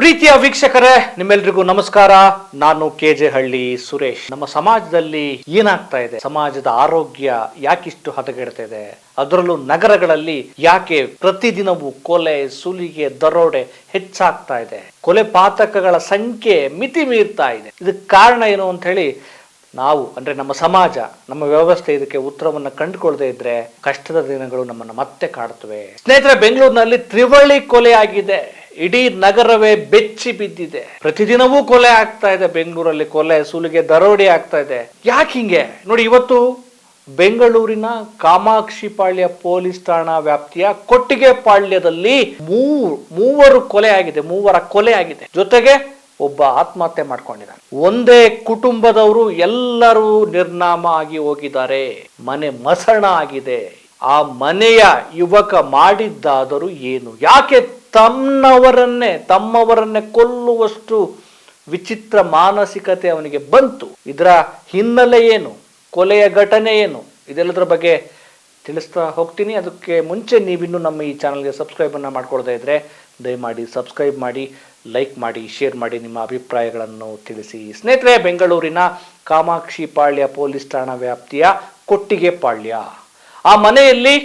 ಪ್ರೀತಿಯ ವೀಕ್ಷಕರೇ, ನಿಮ್ಮೆಲ್ರಿಗೂ ನಮಸ್ಕಾರ. ನಾನು ಕೆಜೆ ಹಳ್ಳಿ ಸುರೇಶ್. ನಮ್ಮ ಸಮಾಜದಲ್ಲಿ ಏನಾಗ್ತಾ ಇದೆ, ಸಮಾಜದ ಆರೋಗ್ಯ ಯಾಕಿಷ್ಟು ಹದಗೆಡ್ತಾ ಇದೆ, ಅದರಲ್ಲೂ ನಗರಗಳಲ್ಲಿ ಯಾಕೆ ಪ್ರತಿದಿನವೂ ಕೊಲೆ, ಸುಲಿಗೆ, ದರೋಡೆ ಹೆಚ್ಚಾಗ್ತಾ ಇದೆ, ಕೊಲೆ ಪಾತಕಗಳ ಸಂಖ್ಯೆ ಮಿತಿ ಮೀರ್ತಾ ಇದೆ, ಇದಕ್ಕೆ ಕಾರಣ ಏನು ಅಂತ ಹೇಳಿ ನಾವು ಅಂದ್ರೆ ನಮ್ಮ ಸಮಾಜ, ನಮ್ಮ ವ್ಯವಸ್ಥೆ ಇದಕ್ಕೆ ಉತ್ತರವನ್ನು ಕಂಡುಕೊಳ್ಳದೆ ಇದ್ರೆ ಕಷ್ಟದ ದಿನಗಳು ನಮ್ಮನ್ನು ಮತ್ತೆ ಕಾಡುತ್ತವೆ. ಸ್ನೇಹಿತರೆ, ಬೆಂಗಳೂರಿನಲ್ಲಿ ತ್ರಿವಳಿ ಕೊಲೆ ಆಗಿದೆ. ಇಡೀ ನಗರವೇ ಬೆಚ್ಚಿ ಬಿದ್ದಿದೆ. ಪ್ರತಿದಿನವೂ ಕೊಲೆ ಆಗ್ತಾ ಇದೆ. ಬೆಂಗಳೂರಲ್ಲಿ ಕೊಲೆ, ಸುಲಿಗೆ, ದರೋಡೆ ಆಗ್ತಾ ಇದೆ. ಯಾಕೆ ಹಿಂಗೆ ನೋಡಿ, ಇವತ್ತು ಬೆಂಗಳೂರಿನ ಕಾಮಾಕ್ಷಿಪಾಳ್ಯ ಪೊಲೀಸ್ ಠಾಣಾ ವ್ಯಾಪ್ತಿಯ ಕೊಟ್ಟಿಗೆಪಾಳ್ಯದಲ್ಲಿ ಮೂವರ ಕೊಲೆ ಆಗಿದೆ. ಜೊತೆಗೆ ಒಬ್ಬ ಆತ್ಮಹತ್ಯೆ ಮಾಡ್ಕೊಂಡಿದ್ದಾನೆ. ಒಂದೇ ಕುಟುಂಬದವರು ಎಲ್ಲರೂ ನಿರ್ನಾಮ ಆಗಿ ಹೋಗಿದ್ದಾರೆ. ಮನೆ ಮಸಣ ಆಗಿದೆ. ಆ ಮನೆಯ ಯುವಕ ಮಾಡಿದ್ದಾದರೂ ಏನು? ಯಾಕೆ ತಮ್ಮವರನ್ನೇ ಕೊಲ್ಲುವಷ್ಟು ವಿಚಿತ್ರ ಮಾನಸಿಕತೆ ಅವನಿಗೆ ಬಂತು? ಇದರ ಹಿನ್ನೆಲೆ ಏನು? ಕೊಲೆಯ ಘಟನೆ ಏನು? ಇದೆಲ್ಲದರ ಬಗ್ಗೆ ತಿಳಿಸ್ತಾ ಹೋಗ್ತೀನಿ. ಅದಕ್ಕೆ ಮುಂಚೆ ನೀವಿನ್ನೂ ನಮ್ಮ ಈ ಚಾನಲ್ಗೆ ಸಬ್ಸ್ಕ್ರೈಬನ್ನು ಮಾಡ್ಕೊಳ್ತಾ ಇದ್ರೆ ದಯಮಾಡಿ ಸಬ್ಸ್ಕ್ರೈಬ್ ಮಾಡಿ, ಲೈಕ್ ಮಾಡಿ, ಶೇರ್ ಮಾಡಿ, ನಿಮ್ಮ ಅಭಿಪ್ರಾಯಗಳನ್ನು ತಿಳಿಸಿ. ಸ್ನೇಹಿತರೆ, ಬೆಂಗಳೂರಿನ ಕಾಮಾಕ್ಷಿಪಾಳ್ಯ ಪೊಲೀಸ್ ಠಾಣಾ ವ್ಯಾಪ್ತಿಯ ಕೊಟ್ಟಿಗೆಪಾಳ್ಯ, ಆ ಮನೆಯಲ್ಲಿ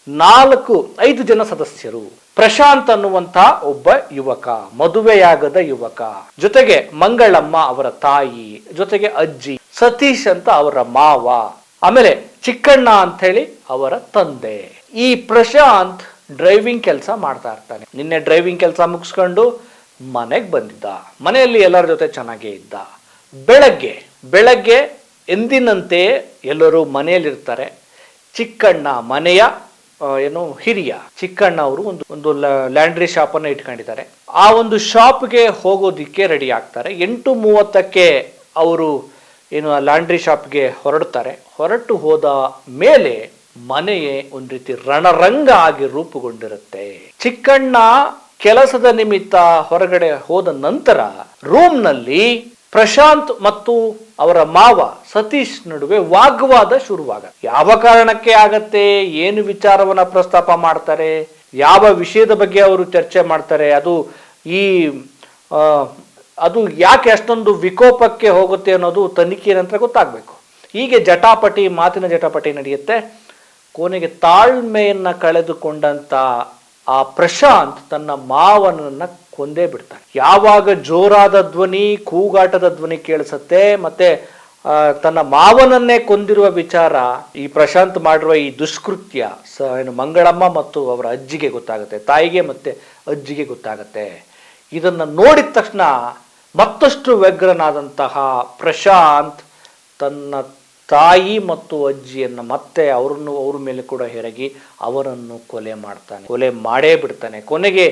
4-5 ಜನ ಸದಸ್ಯರು. ಪ್ರಶಾಂತ್ ಅನ್ನುವಂತ ಒಬ್ಬ ಯುವಕ, ಮದುವೆಯಾಗದ ಯುವಕ, ಜೊತೆಗೆ ಮಂಗಳಮ್ಮ ಅವರ ತಾಯಿ, ಜೊತೆಗೆ ಅಜ್ಜಿ, ಸತೀಶ್ ಅಂತ ಅವರ ಮಾವ, ಆಮೇಲೆ ಚಿಕ್ಕಣ್ಣ ಅಂತ ಹೇಳಿ ಅವರ ತಂದೆ. ಈ ಪ್ರಶಾಂತ್ ಡ್ರೈವಿಂಗ್ ಕೆಲಸ ಮಾಡ್ತಾ ಇರ್ತಾನೆ. ನಿನ್ನೆ ಡ್ರೈವಿಂಗ್ ಕೆಲಸ ಮುಗಿಸ್ಕೊಂಡು ಮನೆಗೆ ಬಂದಿದ್ದ. ಮನೆಯಲ್ಲಿ ಎಲ್ಲರ ಜೊತೆ ಚೆನ್ನಾಗೇ ಇದ್ದ. ಬೆಳಗ್ಗೆ ಎಂದಿನಂತೆ ಎಲ್ಲರೂ ಮನೆಯಲ್ಲಿರ್ತಾರೆ. ಚಿಕ್ಕಣ್ಣ, ಮನೆಯ ಹಿರಿಯ ಚಿಕ್ಕಣ್ಣ ಅವರು ಒಂದು ಲ್ಯಾಂಡ್ರಿ ಶಾಪ್ ಅನ್ನು ಇಟ್ಕೊಂಡಿದ್ದಾರೆ. ಆ ಒಂದು ಶಾಪ್ಗೆ ಹೋಗೋದಿಕ್ಕೆ ರೆಡಿ ಆಗ್ತಾರೆ. 8:30ಕ್ಕೆ ಅವರು ಲ್ಯಾಂಡ್ರಿ ಶಾಪ್ಗೆ ಹೊರಡ್ತಾರೆ. ಹೊರಟು ಹೋದ ಮೇಲೆ ಮನೆಯೇ ಒಂದು ರೀತಿ ರಣರಂಗ ಆಗಿ ರೂಪುಗೊಂಡಿರುತ್ತೆ. ಚಿಕ್ಕಣ್ಣ ಕೆಲಸದ ನಿಮಿತ್ತ ಹೊರಗಡೆ ಹೋದ ನಂತರ ರೂಮ್ನಲ್ಲಿ ಪ್ರಶಾಂತ್ ಮತ್ತು ಅವರ ಮಾವ ಸತೀಶ್ ನಡುವೆ ವಾಗ್ವಾದ ಶುರುವಾಗತ್ತೆ. ಯಾವ ಕಾರಣಕ್ಕೆ ಆಗತ್ತೆ, ಏನು ವಿಚಾರವನ್ನ ಪ್ರಸ್ತಾಪ ಮಾಡ್ತಾರೆ, ಯಾವ ವಿಷಯದ ಬಗ್ಗೆ ಅವರು ಚರ್ಚೆ ಮಾಡ್ತಾರೆ, ಅದು ಯಾಕೆ ಅಷ್ಟೊಂದು ವಿಕೋಪಕ್ಕೆ ಹೋಗುತ್ತೆ ಅನ್ನೋದು ತನಿಖೆ ನಂತರ ಗೊತ್ತಾಗಬೇಕು. ಹೀಗೆ ಮಾತಿನ ಜಟಾಪಟಿ ನಡೆಯುತ್ತೆ. ಕೊನೆಗೆ ತಾಳ್ಮೆಯನ್ನ ಕಳೆದುಕೊಂಡಂತ ಆ ಪ್ರಶಾಂತ್ ತನ್ನ ಮಾವನನ್ನ ಕೊಂದೇ ಬಿಡ್ತಾನೆ. ಯಾವಾಗ ಜೋರಾದ ಧ್ವನಿ, ಕೂಗಾಟದ ಧ್ವನಿ ಕೇಳಿಸತ್ತೆ, ಮತ್ತೆ ತನ್ನ ಮಾವನನ್ನೇ ಕೊಂದಿರುವ ವಿಚಾರ, ಈ ಪ್ರಶಾಂತ್ ಮಾಡಿರುವ ಈ ದುಷ್ಕೃತ್ಯ ಮಂಗಳಮ್ಮ ಮತ್ತು ಅವರ ಅಜ್ಜಿಗೆ ಗೊತ್ತಾಗುತ್ತೆ, ತಾಯಿಗೆ ಮತ್ತೆ ಅಜ್ಜಿಗೆ ಗೊತ್ತಾಗುತ್ತೆ. ಇದನ್ನ ನೋಡಿದ ತಕ್ಷಣ ಮತ್ತಷ್ಟು ವ್ಯಗ್ರನಾದಂತಹ ಪ್ರಶಾಂತ್ ತನ್ನ ತಾಯಿ ಮತ್ತು ಅಜ್ಜಿಯನ್ನ ಮತ್ತೆ ಅವ್ರ ಮೇಲೆ ಕೂಡ ಹೆರಗಿ ಅವರನ್ನು ಕೊಲೆ ಮಾಡೇ ಬಿಡ್ತಾನೆ. ಕೊನೆಗೆ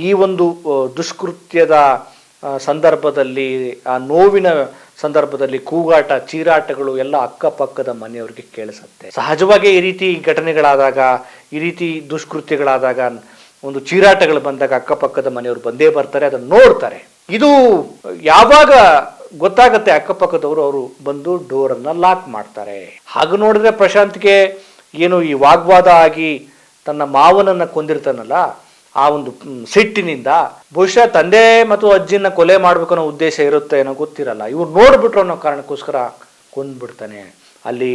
ಈ ಒಂದು ದುಷ್ಕೃತ್ಯದ ಸಂದರ್ಭದಲ್ಲಿ, ಆ ನೋವಿನ ಸಂದರ್ಭದಲ್ಲಿ ಕೂಗಾಟ, ಚೀರಾಟಗಳು ಎಲ್ಲ ಅಕ್ಕಪಕ್ಕದ ಮನೆಯವರಿಗೆ ಕೇಳಿಸುತ್ತೆ. ಸಹಜವಾಗಿ ಈ ರೀತಿ ಘಟನೆಗಳಾದಾಗ, ಈ ರೀತಿ ದುಷ್ಕೃತ್ಯಗಳಾದಾಗ, ಒಂದು ಚೀರಾಟಗಳು ಬಂದಾಗ ಅಕ್ಕಪಕ್ಕದ ಮನೆಯವರು ಬಂದೇ ಬರ್ತಾರೆ, ಅದನ್ನು ನೋಡ್ತಾರೆ. ಇದು ಯಾವಾಗ ಗೊತ್ತಾಗತ್ತೆ ಅಕ್ಕಪಕ್ಕದವರು, ಅವರು ಬಂದು ಡೋರನ್ನ ಲಾಕ್ ಮಾಡ್ತಾರೆ. ಹಾಗೆ ನೋಡಿದ್ರೆ ಪ್ರಶಾಂತ್ಗೆ ಈ ವಾಗ್ವಾದ ಆಗಿ ತನ್ನ ಮಾವನನ್ನ ಕೊಂದಿರ್ತಾನಲ್ಲ, ಆ ಒಂದು ಸಿಟ್ಟಿನಿಂದ ಬಹುಶಃ ತಂದೆ ಮತ್ತು ಅಜ್ಜಿನ ಕೊಲೆ ಮಾಡ್ಬೇಕನ್ನೋ ಉದ್ದೇಶ ಇರುತ್ತೆ ಏನೋ ಗೊತ್ತಿರಲ್ಲ. ಇವ್ರು ನೋಡ್ಬಿಟ್ರು ಅನ್ನೋ ಕಾರಣಕ್ಕೋಸ್ಕರ ಕೊಂದ್ಬಿಡ್ತಾನೆ. ಅಲ್ಲಿ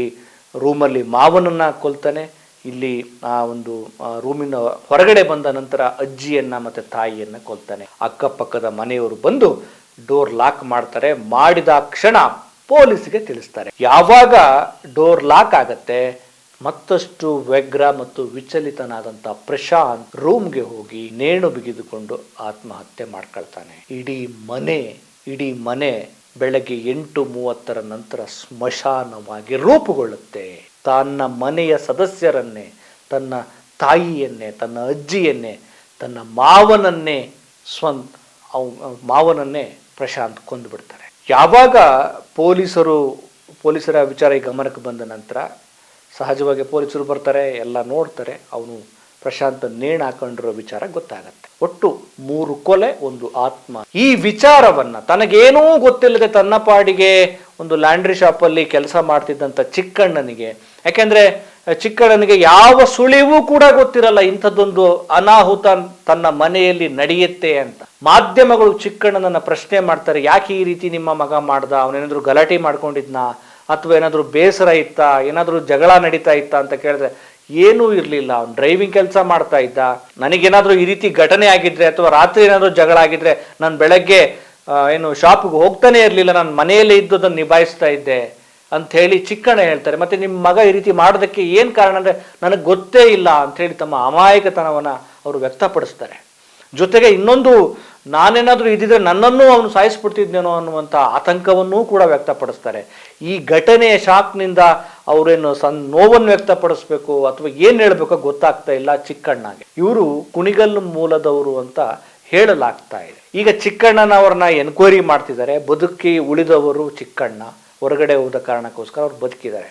ರೂಮಲ್ಲಿ ಮಾವನನ್ನ ಕೊಲ್ತಾನೆ. ಇಲ್ಲಿ ಆ ಒಂದು ರೂಮಿನ ಹೊರಗಡೆ ಬಂದ ನಂತರ ಅಜ್ಜಿಯನ್ನ ಮತ್ತೆ ತಾಯಿಯನ್ನ ಕೊಲ್ತಾನೆ. ಅಕ್ಕಪಕ್ಕದ ಮನೆಯವರು ಬಂದು ಡೋರ್ ಲಾಕ್ ಮಾಡ್ತಾರೆ. ಮಾಡಿದ ಕ್ಷಣ ಪೊಲೀಸ್ಗೆ ತಿಳಿಸ್ತಾರೆ. ಯಾವಾಗ ಡೋರ್ ಲಾಕ್ ಆಗತ್ತೆ, ಮತ್ತಷ್ಟು ವ್ಯಗ್ರ ಮತ್ತು ವಿಚಲಿತನಾದಂತ ಪ್ರಶಾಂತ್ ರೂಮ್ಗೆ ಹೋಗಿ ನೇಣು ಬಿಗಿದುಕೊಂಡು ಆತ್ಮಹತ್ಯೆ ಮಾಡ್ಕೊಳ್ತಾನೆ. ಇಡೀ ಮನೆ ಬೆಳಗ್ಗೆ 8:30 ನಂತರ ಸ್ಮಶಾನವಾಗಿ ರೂಪುಗೊಳ್ಳುತ್ತೆ. ತನ್ನ ಮನೆಯ ಸದಸ್ಯರನ್ನೇ, ತನ್ನ ತಾಯಿಯನ್ನೇ, ತನ್ನ ಅಜ್ಜಿಯನ್ನೇ, ತನ್ನ ಮಾವನನ್ನೇ ಪ್ರಶಾಂತ್ ಕೊಂದು ಬಿಡ್ತಾರೆ. ಯಾವಾಗ ಪೊಲೀಸರ ವಿಚಾರ ಈ ಗಮನಕ್ಕೆ ಬಂದ ನಂತರ ಸಹಜವಾಗಿ ಪೊಲೀಸರು ಬರ್ತಾರೆ, ಎಲ್ಲ ನೋಡ್ತಾರೆ. ಅವನು ಪ್ರಶಾಂತ್ ನೇಣು ಹಾಕೊಂಡಿರೋ ವಿಚಾರ ಗೊತ್ತಾಗತ್ತೆ. ಒಟ್ಟು 3 ಕೊಲೆ, 1 ಆತ್ಮ. ಈ ವಿಚಾರವನ್ನ ತನಗೇನೂ ಗೊತ್ತಿಲ್ಲದೆ ತನ್ನ ಪಾಡಿಗೆ ಒಂದು ಲ್ಯಾಂಡ್ರಿ ಶಾಪ್ ಅಲ್ಲಿ ಕೆಲಸ ಮಾಡ್ತಿದ್ದಂತ ಚಿಕ್ಕಣ್ಣನಿಗೆ, ಯಾಕೆಂದ್ರೆ ಚಿಕ್ಕಣ್ಣನಿಗೆ ಯಾವ ಸುಳಿವೂ ಕೂಡ ಗೊತ್ತಿರಲ್ಲ ಇಂಥದ್ದೊಂದು ಅನಾಹುತ ತನ್ನ ಮನೆಯಲ್ಲಿ ನಡೆಯುತ್ತೆ ಅಂತ. ಮಾಧ್ಯಮಗಳು ಚಿಕ್ಕಣ್ಣನನ್ನ ಪ್ರಶ್ನೆ ಮಾಡ್ತಾರೆ, ಯಾಕೆ ಈ ರೀತಿ ನಿಮ್ಮ ಮಗ ಮಾಡ್ದ, ಅವನೇನಾದ್ರು ಗಲಾಟೆ ಮಾಡ್ಕೊಂಡಿದ್ನಾ ಅಥವಾ ಏನಾದ್ರು ಬೇಸರ ಇತ್ತಾ, ಏನಾದ್ರು ಜಗಳ ನಡೀತಾ ಇತ್ತಾ ಅಂತ ಕೇಳಿದ್ರೆ ಏನೂ ಇರಲಿಲ್ಲ, ಅವ್ನು ಡ್ರೈವಿಂಗ್ ಕೆಲಸ ಮಾಡ್ತಾ ಇದ್ದ, ನನಗೇನಾದ್ರೂ ಈ ರೀತಿ ಘಟನೆ ಆಗಿದ್ರೆ ಅಥವಾ ರಾತ್ರಿ ಏನಾದರೂ ಜಗಳ ಆಗಿದ್ರೆ ನಾನು ಬೆಳಗ್ಗೆ ಶಾಪ್ಗೆ ಹೋಗ್ತಾನೆ ಇರಲಿಲ್ಲ, ನಾನು ಮನೆಯಲ್ಲೇ ಇದ್ದು ಅದನ್ನು ನಿಭಾಯಿಸ್ತಾ ಇದ್ದೆ ಅಂತ ಹೇಳಿ ಚಿಕ್ಕಣ್ಣ ಹೇಳ್ತಾರೆ. ಮತ್ತೆ ನಿಮ್ಮ ಮಗ ಈ ರೀತಿ ಮಾಡೋದಕ್ಕೆ ಏನು ಕಾರಣ ಅಂದರೆ ನನಗೆ ಗೊತ್ತೇ ಇಲ್ಲ ಅಂತ ಹೇಳಿ ತಮ್ಮ ಅಮಾಯಕತನವನ್ನು ಅವರು ವ್ಯಕ್ತಪಡಿಸ್ತಾರೆ. ಜೊತೆಗೆ ಇನ್ನೊಂದು, ನಾನೇನಾದರೂ ಇದ್ದಿದ್ರೆ ನನ್ನನ್ನು ಅವನು ಸಾಯಿಸ್ಬಿಡ್ತಿದ್ನೇನೋ ಅನ್ನುವಂಥ ಆತಂಕವನ್ನೂ ಕೂಡ ವ್ಯಕ್ತಪಡಿಸ್ತಾರೆ. ಈ ಘಟನೆಯ ಶಾಕ್ನಿಂದ ಅವರೇನು ನೋವನ್ನು ವ್ಯಕ್ತಪಡಿಸ್ಬೇಕು ಅಥವಾ ಏನು ಹೇಳಬೇಕೋ ಗೊತ್ತಾಗ್ತಾ ಇಲ್ಲ ಚಿಕ್ಕಣ್ಣಗೆ. ಇವರು ಕುಣಿಗಲ್ಲು ಮೂಲದವರು ಅಂತ ಹೇಳಲಾಗ್ತಾ ಇದೆ. ಈಗ ಚಿಕ್ಕಣ್ಣನವ್ರನ್ನ ಎನ್ಕ್ವೈರಿ ಮಾಡ್ತಿದ್ದಾರೆ. ಬದುಕಿ ಉಳಿದವರು ಚಿಕ್ಕಣ್ಣ, ಹೊರಗಡೆ ಹೋದ ಕಾರಣಕ್ಕೋಸ್ಕರ ಅವ್ರು ಬದುಕಿದ್ದಾರೆ.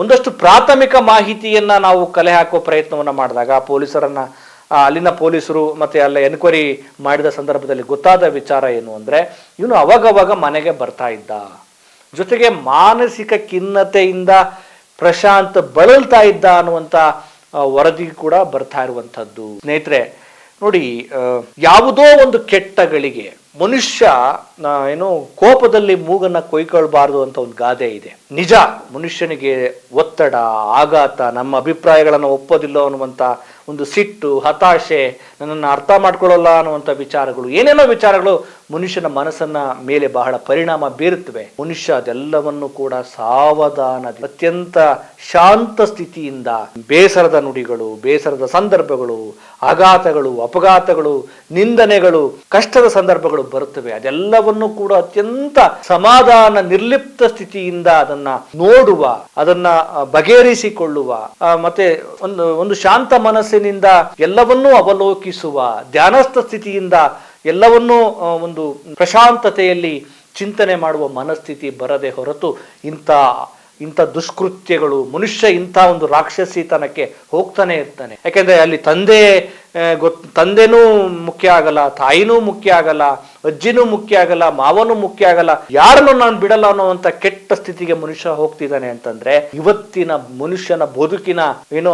ಒಂದಷ್ಟು ಪ್ರಾಥಮಿಕ ಮಾಹಿತಿಯನ್ನ ನಾವು ಕಲೆ ಹಾಕೋ ಪ್ರಯತ್ನವನ್ನು ಮಾಡಿದಾಗ ಅಲ್ಲಿನ ಪೊಲೀಸರು ಮತ್ತೆ ಅಲ್ಲ ಎನ್ಕ್ವೈರಿ ಮಾಡಿದ ಸಂದರ್ಭದಲ್ಲಿ ಗೊತ್ತಾದ ವಿಚಾರ ಏನು ಅಂದ್ರೆ, ಇವನು ಅವಾಗವಾಗ ಮನೆಗೆ ಬರ್ತಾ ಇದ್ದ, ಜೊತೆಗೆ ಮಾನಸಿಕ ಖಿನ್ನತೆಯಿಂದ ಪ್ರಶಾಂತ್ ಬಳಲ್ತಾ ಇದ್ದ ಅನ್ನುವಂಥ ವರದಿ ಕೂಡ ಬರ್ತಾ ಇರುವಂಥದ್ದು. ಸ್ನೇಹಿತರೆ ನೋಡಿ, ಯಾವುದೋ ಒಂದು ಕೆಟ್ಟಗಳಿಗೆ ಮನುಷ್ಯ ಕೋಪದಲ್ಲಿ ಮೂಗನ್ನ ಕೊಯ್ಕೊಳ್ಬಾರ್ದು ಅಂತ ಒಂದು ಗಾದೆ ಇದೆ. ನಿಜ, ಮನುಷ್ಯನಿಗೆ ಒತ್ತಡ, ಆಘಾತ, ನಮ್ಮ ಅಭಿಪ್ರಾಯಗಳನ್ನು ಒಪ್ಪೋದಿಲ್ಲ ಅನ್ನುವಂಥ ಒಂದು ಸಿಟ್ಟು, ಹತಾಶೆ, ನನ್ನನ್ನು ಅರ್ಥ ಮಾಡ್ಕೊಳ್ಳಲ್ಲ ಅನ್ನುವಂಥ ವಿಚಾರಗಳು, ಏನೇನೋ ವಿಚಾರಗಳು ಮನುಷ್ಯನ ಮನಸ್ಸನ್ನ ಮೇಲೆ ಬಹಳ ಪರಿಣಾಮ ಬೀರುತ್ತವೆ. ಮನುಷ್ಯ ಅದೆಲ್ಲವನ್ನು ಕೂಡ ಸಾವಧಾನ, ಅತ್ಯಂತ ಶಾಂತ ಸ್ಥಿತಿಯಿಂದ ಬೇಸರದ ನುಡಿಗಳು, ಬೇಸರದ ಸಂದರ್ಭಗಳು, ಆಘಾತಗಳು, ಅಪಘಾತಗಳು, ನಿಂದನೆಗಳು, ಕಷ್ಟದ ಸಂದರ್ಭಗಳು ಬರುತ್ತವೆ. ಅದೆಲ್ಲವನ್ನು ಕೂಡ ಅತ್ಯಂತ ಸಮಾಧಾನ, ನಿರ್ಲಿಪ್ತ ಸ್ಥಿತಿಯಿಂದ ಅದನ್ನ ನೋಡುವ, ಅದನ್ನ ಬಗೆಹರಿಸಿಕೊಳ್ಳುವ, ಮತ್ತೆ ಒಂದು ಶಾಂತ ಮನಸ್ಸಿನಿಂದ ಎಲ್ಲವನ್ನೂ ಅವಲೋಕಿಸುವ, ಧ್ಯಾನಸ್ಥ ಸ್ಥಿತಿಯಿಂದ ಎಲ್ಲವನ್ನೂ ಒಂದು ಪ್ರಶಾಂತತೆಯಲ್ಲಿ ಚಿಂತನೆ ಮಾಡುವ ಮನಸ್ಥಿತಿ ಬರದೆ ಹೊರತು ಇಂಥ ದುಷ್ಕೃತ್ಯಗಳು, ಮನುಷ್ಯ ಇಂಥ ಒಂದು ರಾಕ್ಷಸಿತನಕ್ಕೆ ಹೋಗ್ತಾನೆ ಇರ್ತಾನೆ. ಯಾಕೆಂದ್ರೆ ಅಲ್ಲಿ ತಂದೆನೂ ಮುಖ್ಯ ಆಗಲ್ಲ, ತಾಯಿನೂ ಮುಖ್ಯ ಆಗಲ್ಲ, ಅಜ್ಜಿನೂ ಮುಖ್ಯ ಆಗಲ್ಲ, ಮಾವನೂ ಮುಖ್ಯ ಆಗಲ್ಲ, ಯಾರನ್ನು ನಾನು ಬಿಡಲ್ಲ ಅನ್ನುವಂಥ ಕೆಟ್ಟ ಸ್ಥಿತಿಗೆ ಮನುಷ್ಯ ಹೋಗ್ತಿದ್ದಾನೆ ಅಂತಂದ್ರೆ ಇವತ್ತಿನ ಮನುಷ್ಯನ ಬದುಕಿನ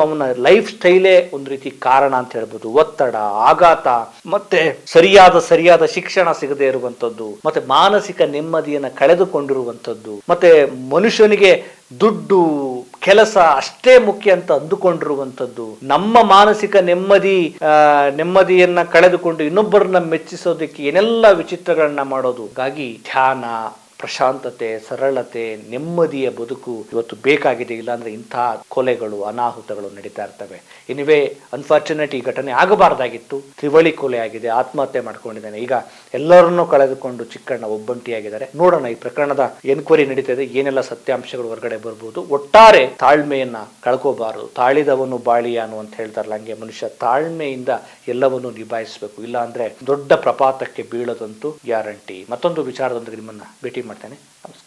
ಅವನ ಲೈಫ್ ಸ್ಟೈಲೇ ಒಂದು ರೀತಿ ಕಾರಣ ಅಂತ ಹೇಳ್ಬೋದು. ಒತ್ತಡ, ಆಘಾತ, ಮತ್ತೆ ಸರಿಯಾದ ಶಿಕ್ಷಣ ಸಿಗದೆ ಇರುವಂತದ್ದು, ಮತ್ತೆ ಮಾನಸಿಕ ನೆಮ್ಮದಿಯನ್ನ ಕಳೆದುಕೊಂಡಿರುವಂತದ್ದು, ಮತ್ತೆ ಮನುಷ್ಯನಿಗೆ ದುಡ್ಡು, ಕೆಲಸ ಅಷ್ಟೇ ಮುಖ್ಯ ಅಂತ ಅಂದುಕೊಂಡಿರುವಂಥದ್ದು, ನಮ್ಮ ಮಾನಸಿಕ ನೆಮ್ಮದಿಯನ್ನ ಕಳೆದುಕೊಂಡು ಇನ್ನೊಬ್ಬರನ್ನ ಮೆಚ್ಚಿಸೋದಕ್ಕೆ ಏನೆಲ್ಲ ವಿಚಿತ್ರಗಳನ್ನ ಮಾಡೋದು. ಹಾಗಾಗಿ ಧ್ಯಾನ, ಪ್ರಶಾಂತತೆ, ಸರಳತೆ, ನೆಮ್ಮದಿಯ ಬದುಕು ಇವತ್ತು ಬೇಕಾಗಿದೆ. ಇಲ್ಲಾಂದ್ರೆ ಇಂಥ ಕೊಲೆಗಳು, ಅನಾಹುತಗಳು ನಡೀತಾ ಇರ್ತವೆ. ಎನಿವೇ, ಅನ್ಫಾರ್ಚುನೇಟ್ ಈ ಘಟನೆ ಆಗಬಾರ್ದಾಗಿತ್ತು. ತ್ರಿವಳಿ ಕೊಲೆ ಆಗಿದೆ, ಆತ್ಮಹತ್ಯೆ ಮಾಡ್ಕೊಂಡಿದ್ದಾನೆ. ಈಗ ಎಲ್ಲರನ್ನೂ ಕಳೆದುಕೊಂಡು ಚಿಕ್ಕಣ್ಣ ಒಬ್ಬಂಟಿಯಾಗಿದ್ದಾರೆ. ನೋಡೋಣ, ಈ ಪ್ರಕರಣದ ಎನ್ಕ್ವೈರಿ ನಡೀತಾ ಇದೆ, ಏನೆಲ್ಲ ಸತ್ಯಾಂಶಗಳು ಹೊರಗಡೆ ಬರ್ಬೋದು. ಒಟ್ಟಾರೆ ತಾಳ್ಮೆಯನ್ನ ಕಳ್ಕೋಬಾರದು. ತಾಳಿದವನು ಬಾಳಿಯಾನು ಅಂತ ಹೇಳ್ತಾರಲ್ಲ, ಹಂಗೆ ಮನುಷ್ಯ ತಾಳ್ಮೆಯಿಂದ ಎಲ್ಲವನ್ನೂ ನಿಭಾಯಿಸಬೇಕು. ಇಲ್ಲ ಅಂದ್ರೆ ದೊಡ್ಡ ಪ್ರಪಾತಕ್ಕೆ ಬೀಳೋದಂತೂ ಗ್ಯಾರಂಟಿ. ಮತ್ತೊಂದು ವಿಚಾರದೊಂದಿಗೆ ನಿಮ್ಮನ್ನ ಭೇಟಿ ಮಾಡ್ತೇನೆ. ನಮಸ್ಕಾರ.